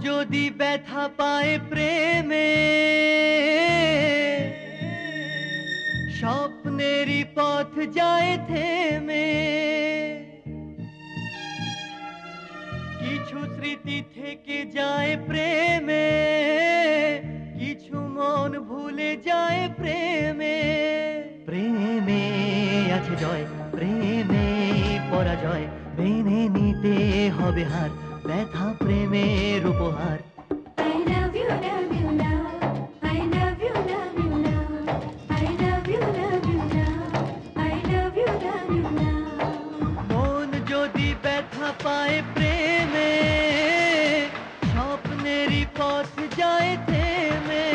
যদি ব্যথা পায় প্রেমে, স্বপ্নেরই পথ যায় থেমে। কিছু স্মৃতি থেকে যায় প্রেমে, কিছু মন ভুলে যায় প্রেমে। প্রেমে আছে জয়, প্রেমে পরাজয়, মেনে নিতে হবে হার, ব্যথা প্রেমের উপহার। I love you, love you, love. I love you, love you, love. I love you, love you, love. I love you, love you, love. মন যদি ব্যথা পায় প্রেমে, স্বপ্নেরই পথ যায় থেমে।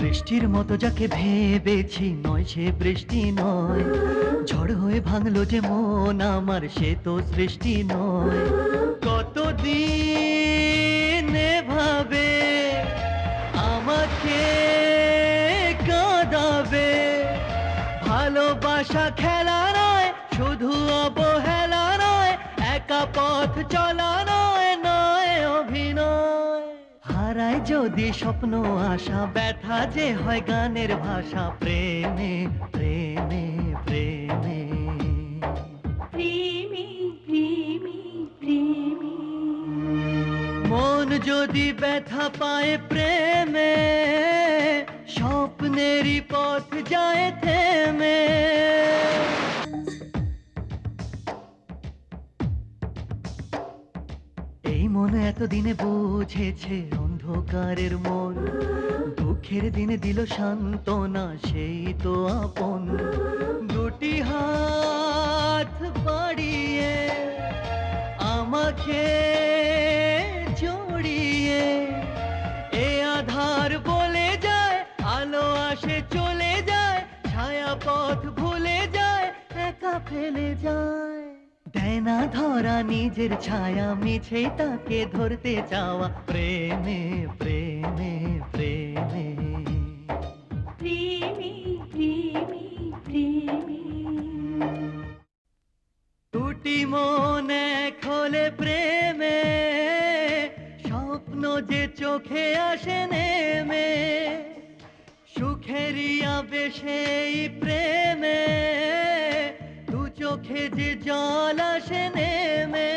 বৃষ্টির মতো যাকে ভেবেছি, নয় সে বৃষ্টি নয়। ঝড় হয়ে ভাঙলো যে মন আমার, সে তো সৃষ্টি নয়। কতদিন এভাবে আমাকে কাঁদাবে? ভালোবাসা খেলা নয়, শুধু অবহেলা নয়, একা পথ চলা নয়, নয় অভিনয়। হারায় যদি স্বপ্ন আশা, ব্যথা যে হয় গানের ভাষা। প্রেমে প্রেমে প্রেমে প্রেমে, প্রেমে, প্রেমে। মন যদি ব্যথা পায় প্রেমে, স্বপ্নেরই পথ যায় থেমে। এই মন এতদিনে বুঝেছে অন্ধকারের মন, দুঃখের দিনে দিল সান্ত্বনা, সেই তো আপন। দুটি হাত বাড়িয়ে আমাকে জড়িয়ে, এ আধার বলে যায়, আলো আসে চলে যায়, ছায়া পথ ভুলে যায়, একা ফেলে যায়। দেয় না ধরা নিজের ছায়া, মিছে তাকে ধরতে চাওয়া। প্রেমে প্রেমে প্রেমে প্রেমে, প্রেমে, প্রেমে। দুটি মন এক হলে প্রেমে, স্বপ্ন যে চোখে আসে নেমে। সুখেরই আবেশে এই প্রেমে, দু চোখে যে জল আসে নেমে।